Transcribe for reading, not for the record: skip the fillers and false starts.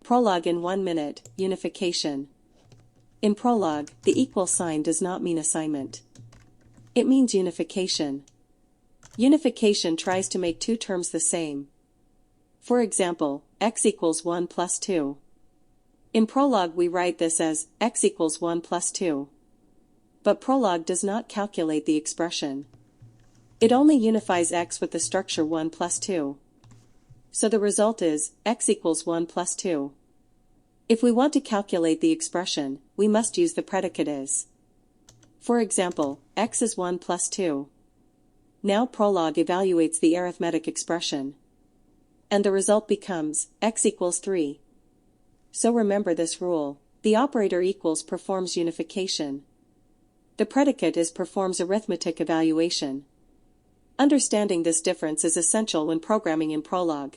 Prolog in 1 minute, unification. In Prolog, the equal sign does not mean assignment. It means unification. Unification tries to make two terms the same. For example, x equals 1 plus 2. In Prolog we write this as x equals 1 plus 2. But Prolog does not calculate the expression. It only unifies x with the structure 1 plus 2. So the result is x equals 1 plus 2. If we want to calculate the expression, we must use the predicate is. For example, x is 1 plus 2. Now Prolog evaluates the arithmetic expression. And the result becomes x equals 3. So remember this rule: the operator equals performs unification. The predicate is performs arithmetic evaluation. Understanding this difference is essential when programming in Prolog.